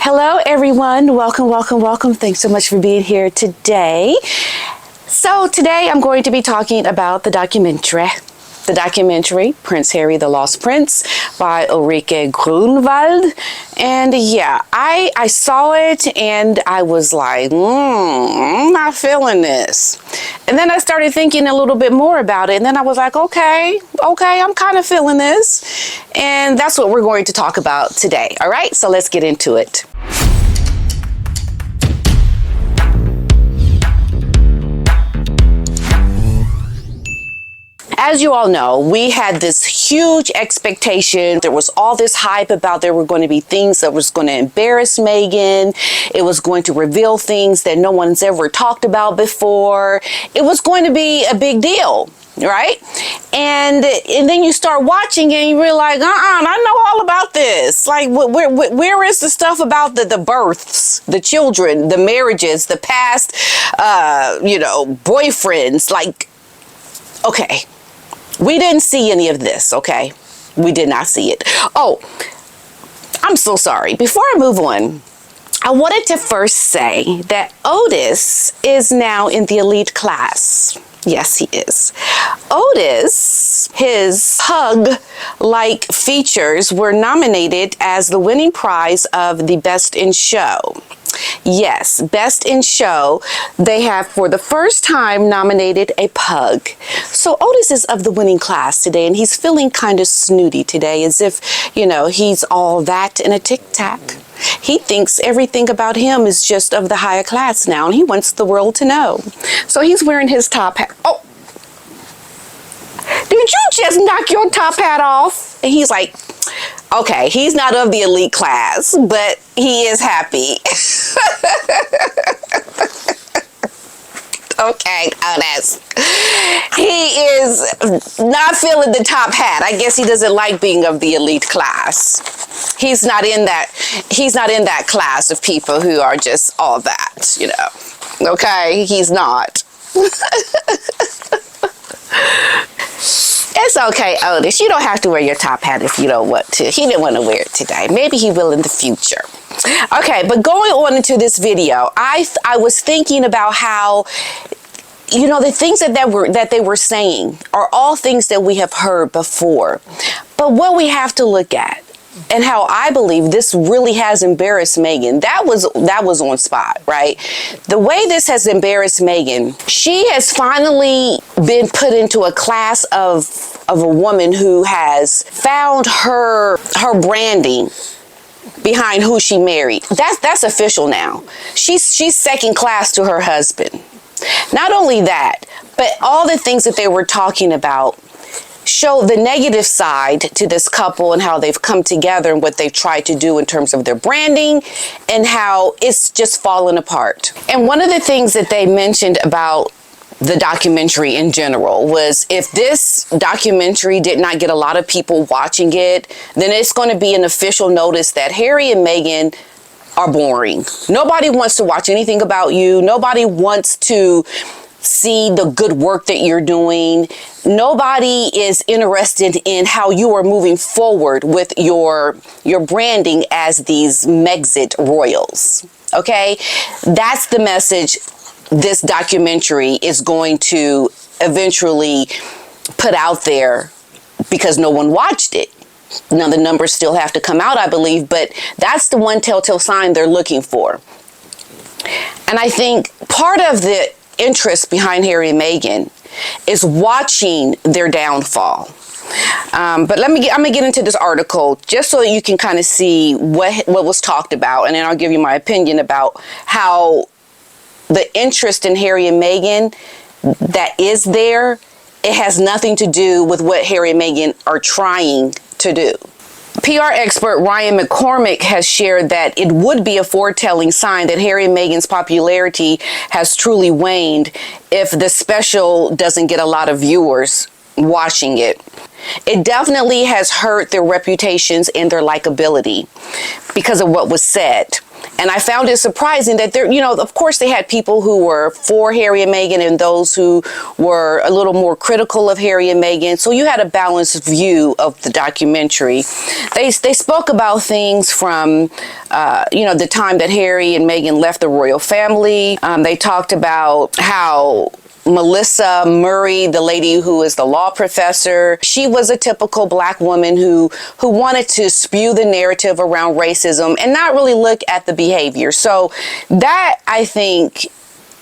Hello, everyone. Welcome, welcome, welcome. Thanks so much for being here today. So today I'm going to be talking about the documentary, Prince Harry, the Lost Prince by Ulrike Grunwald. And yeah, I saw it and I was like, I'm not feeling this. And then I started thinking a little bit more about it. And then I was like, okay, I'm kind of feeling this. And that's what we're going to talk about today. All right, so let's get into it. As you all know, we had this huge expectation. There was all this hype about there were going to be things that was going to embarrass Meghan. It was going to reveal things that no one's ever talked about before. It was going to be a big deal, right? And then you start watching and you realize, I know all about this. Like, where is the stuff about the births, the children, the marriages, the past, boyfriends? Like, okay. We didn't see any of this, okay? We did not see it. Oh, I'm so sorry. Before I move on, I wanted to first say that Otis is now in the elite class. Yes, he is. Otis, his pug-like features were nominated as the winning prize of the Best in Show. Yes, Best in Show. They have, for the first time, nominated a pug. So Otis is of the winning class today, and he's feeling kind of snooty today, as if, he's all that in a tic-tac. He thinks everything about him is just of the higher class now, and he wants the world to know. So he's wearing his top hat. Oh, did you just knock your top hat off? And he's like, okay, he's not of the elite class, but he is happy. Okay, Otis. He is not feeling the top hat. I guess he doesn't like being of the elite class. He's not in that class of people who are just all that, Okay, he's not. It's okay, Otis. You don't have to wear your top hat if you don't want to. He didn't want to wear it today. Maybe he will in the future. Okay, but going on into this video, I was thinking about how, the things that they were saying are all things that we have heard before. But what we have to look at, and how I believe this really has embarrassed Meghan, that was on spot, right? The way this has embarrassed Meghan, she has finally been put into a class of a woman who has found her branding behind who she married. That's official now. She's second class to her husband. Not only that, but all the things that they were talking about show the negative side to this couple and how they've come together and what they've tried to do in terms of their branding and how it's just fallen apart. And one of the things that they mentioned about the documentary in general was, if this documentary did not get a lot of people watching it, then it's going to be an official notice that Harry and Meghan are boring. Nobody wants to watch anything about you. Nobody wants to see the good work that you're doing. Nobody is interested in how you are moving forward with your branding as these Megxit royals. Okay? That's the message this documentary is going to eventually put out there, because no one watched it. Now, the numbers still have to come out, I believe, but that's the one telltale sign they're looking for. And I think part of the interest behind Harry and Meghan is watching their downfall. But I'm gonna get into this article just so you can kind of see what was talked about, and then I'll give you my opinion about how the interest in Harry and Meghan that is there, it has nothing to do with what Harry and Meghan are trying to do. PR expert Ryan McCormick has shared that it would be a foretelling sign that Harry and Meghan's popularity has truly waned if the special doesn't get a lot of viewers watching it. It definitely has hurt their reputations and their likability because of what was said. And I found it surprising that there, of course they had people who were for Harry and Meghan and those who were a little more critical of Harry and Meghan. So you had a balanced view of the documentary. They spoke about things from, the time that Harry and Meghan left the royal family. They talked about how Melissa Murray, the lady who is the law professor, she was a typical Black woman who wanted to spew the narrative around racism and not really look at the behavior. So that, I think,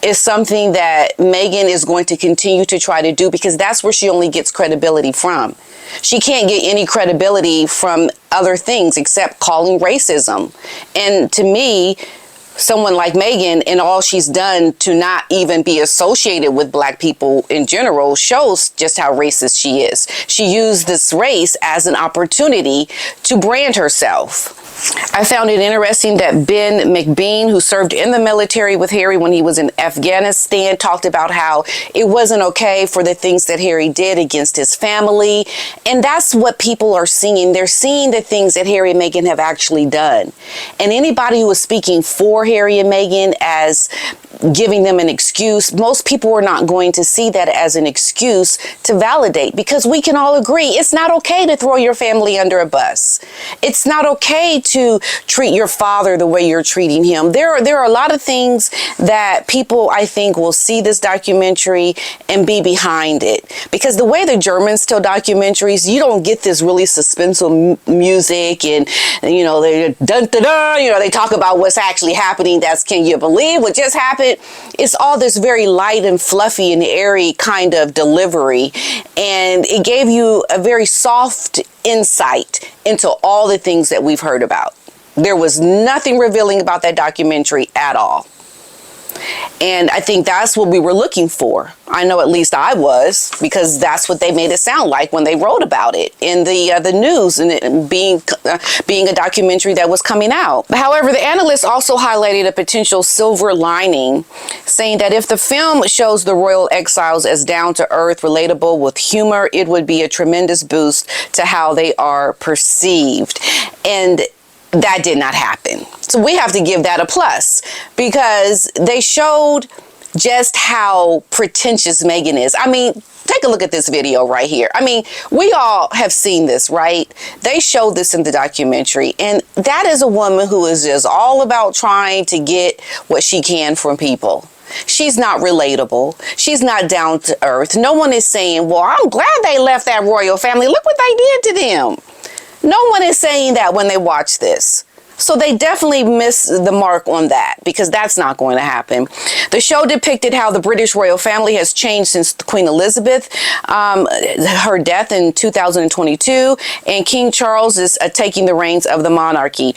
is something that Meghan is going to continue to try to do, because that's where she only gets credibility from. She can't get any credibility from other things except calling racism. And to me, someone like Meghan and all she's done to not even be associated with Black people in general shows just how racist she is. She used this race as an opportunity to brand herself. I found it interesting that Ben McBean, who served in the military with Harry when he was in Afghanistan, talked about how it wasn't okay for the things that Harry did against his family. And that's what people are seeing. They're seeing the things that Harry and Meghan have actually done. And anybody who is speaking for Harry and Meghan as giving them an excuse, most people are not going to see that as an excuse to validate, because we can all agree it's not okay to throw your family under a bus. It's not okay to treat your father the way you're treating him. There are a lot of things that people, I think, will see this documentary and be behind it, because the way the Germans tell documentaries, you don't get this really suspenseful music and they dun dun dun, they talk about what's actually happening. That's, can you believe what just happened? It's all this very light and fluffy and airy kind of delivery, and it gave you a very soft insight into all the things that we've heard about. There was nothing revealing about that documentary at all. And I think that's what we were looking for. I know at least I was, because that's what they made it sound like when they wrote about it in the news, and it being a documentary that was coming out. However, the analysts also highlighted a potential silver lining, saying that if the film shows the royal exiles as down-to-earth, relatable with humor, it would be a tremendous boost to how they are perceived. And that did not happen. So we have to give that a plus, because they showed just how pretentious Meghan is. I mean, take a look at this video right here. I mean, we all have seen this, right? They showed this in the documentary, and that is a woman who is just all about trying to get what she can from people. She's not relatable. She's not down to earth. No one is saying, well, I'm glad they left that royal family. Look what they did to them. No one is saying that when they watch this. So they definitely missed the mark on that, because that's not going to happen. The show depicted how the British royal family has changed since Queen Elizabeth, her death in 2022, and King Charles is taking the reins of the monarchy.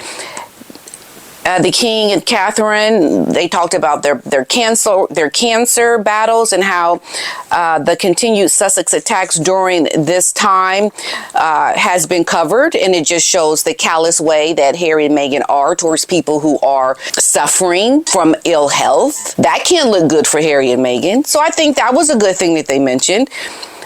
The King and Catherine, they talked about their cancer battles, and how the continued Sussex attacks during this time has been covered, and it just shows the callous way that Harry and Meghan are towards people who are suffering from ill health. That can't look good for Harry and Meghan. So I think that was a good thing that they mentioned.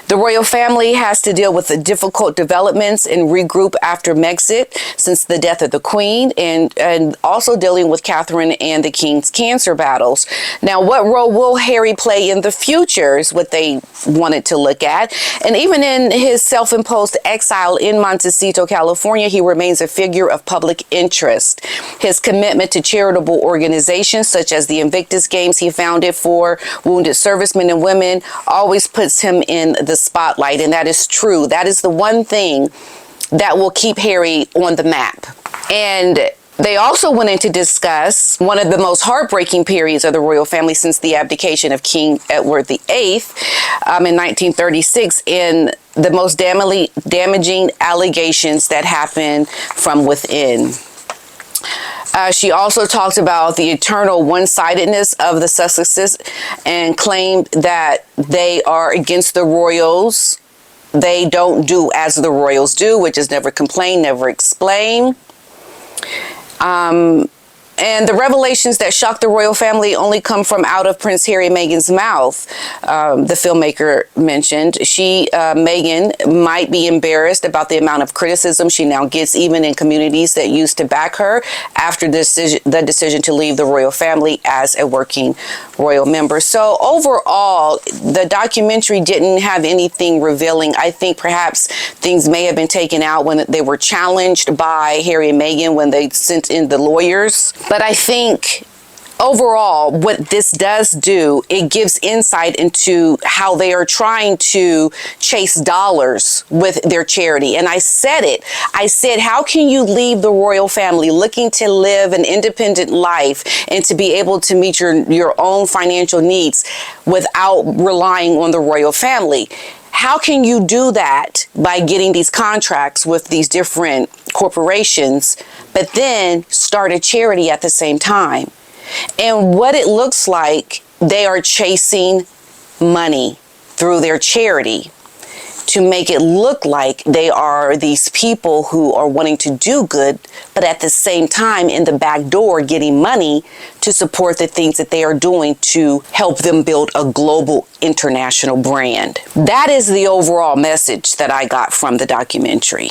The royal family has to deal with the difficult developments and regroup after Megxit since the death of the Queen, and also dealing with Catherine and the King's cancer battles. Now, what role will Harry play in the future is what they wanted to look at. And even in his self-imposed exile in Montecito, California, he remains a figure of public interest. His commitment to charitable organizations such as the Invictus Games he founded for wounded servicemen and women always puts him in the spotlight, and that is true. That is the one thing that will keep Harry on the map. And they also went in to discuss one of the most heartbreaking periods of the royal family since the abdication of King Edward VIII in 1936, and the most damaging allegations that happened from within. She also talked about the eternal one-sidedness of the Sussexes and claimed that they are against the royals. They don't do as the royals do, which is never complain, never explain. And the revelations that shocked the royal family only come from out of Prince Harry and Meghan's mouth. The filmmaker mentioned Meghan might be embarrassed about the amount of criticism she now gets, even in communities that used to back her after the decision to leave the royal family as a working royal member. So overall, the documentary didn't have anything revealing. I think perhaps things may have been taken out when they were challenged by Harry and Meghan when they sent in the lawyers. But I think overall, what this does do, it gives insight into how they are trying to chase dollars with their charity. And I said it. I said, how can you leave the royal family looking to live an independent life and to be able to meet your own financial needs without relying on the royal family? How can you do that by getting these contracts with these different corporations, but then start a charity at the same time? And what it looks like, they are chasing money through their charity to make it look like they are these people who are wanting to do good, but at the same time in the back door getting money to support the things that they are doing to help them build a global international brand. That is the overall message that I got from the documentary.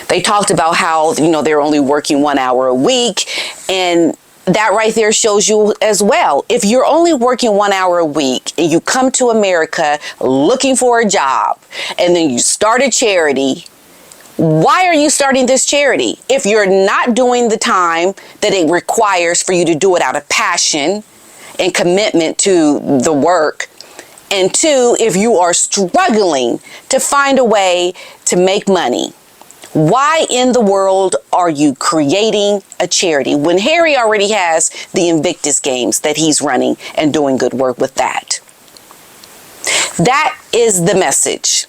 They talked about how, they're only working 1 hour a week, and that right there shows you as well. If you're only working 1 hour a week and you come to America looking for a job and then you start a charity, why are you starting this charity? If you're not doing the time that it requires for you to do it out of passion and commitment to the work, and two, if you are struggling to find a way to make money, why in the world are you creating a charity when Harry already has the Invictus Games that he's running and doing good work with that? That is the message.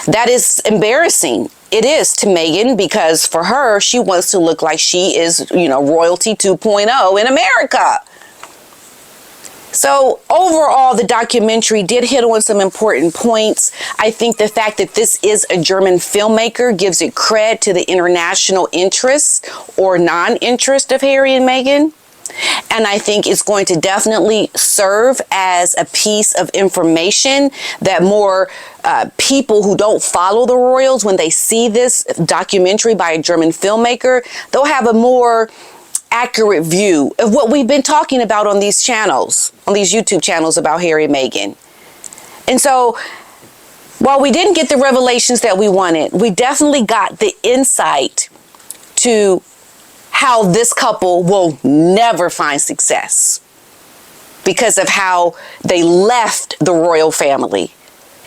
That is embarrassing. It is to Meghan, because for her, she wants to look like she is, royalty 2.0 in America. So overall, the documentary did hit on some important points. I think the fact that this is a German filmmaker gives it credit to the international interest or non-interest of Harry and Meghan. And I think it's going to definitely serve as a piece of information that more people who don't follow the royals, when they see this documentary by a German filmmaker, they'll have a more accurate view of what we've been talking about on these channels, on these YouTube channels about Harry and Meghan. And so while we didn't get the revelations that we wanted, we definitely got the insight to how this couple will never find success because of how they left the royal family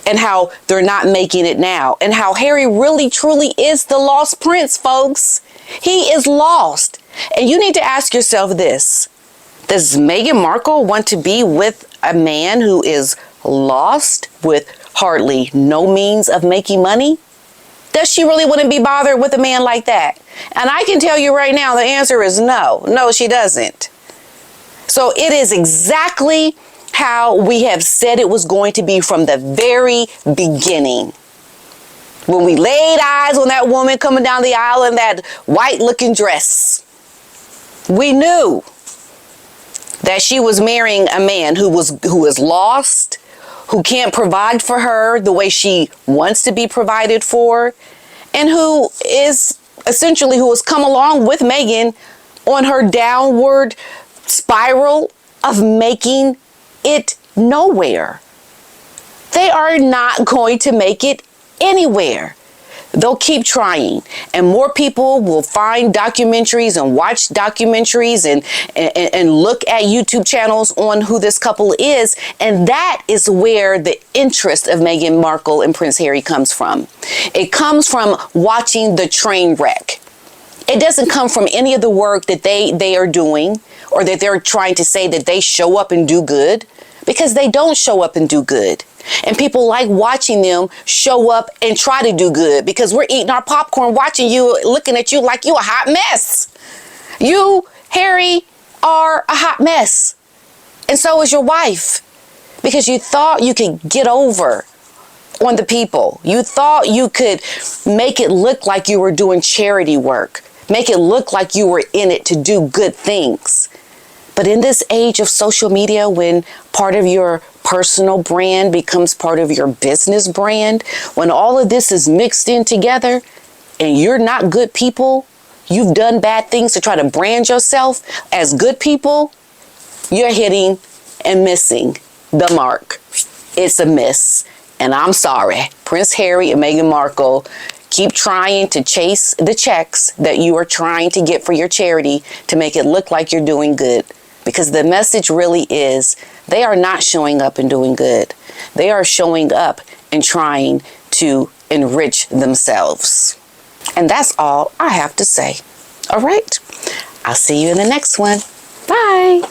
and how they're not making it now, and how Harry really truly is the lost prince, folks. He is lost. And you need to ask yourself this: does Meghan Markle want to be with a man who is lost with hardly no means of making money? Does she really want to be bothered with a man like that? And I can tell you right now, the answer is no. No, she doesn't. So it is exactly how we have said it was going to be from the very beginning. When we laid eyes on that woman coming down the aisle in that white-looking dress, we knew that she was marrying a man who is lost, who can't provide for her the way she wants to be provided for, and who has come along with Meghan on her downward spiral of making it nowhere. They are not going to make it anywhere. They'll keep trying, and more people will find documentaries and watch documentaries and look at YouTube channels on who this couple is. And that is where the interest of Meghan Markle and Prince Harry comes from. It comes from watching the train wreck. It doesn't come from any of the work that they are doing, or that they're trying to say that they show up and do good, because they don't show up and do good. And people like watching them show up and try to do good, because we're eating our popcorn watching you, looking at you like you a hot mess. You, Harry, are a hot mess. And so is your wife, because you thought you could get over on the people. You thought you could make it look like you were doing charity work, make it look like you were in it to do good things. But in this age of social media, when part of your personal brand becomes part of your business brand, when all of this is mixed in together and you're not good people, you've done bad things to try to brand yourself as good people, you're hitting and missing the mark. It's a miss. And I'm sorry. Prince Harry and Meghan Markle, keep trying to chase the checks that you are trying to get for your charity to make it look like you're doing good. Because the message really is they are not showing up and doing good. They are showing up and trying to enrich themselves. And that's all I have to say. All right. I'll see you in the next one. Bye.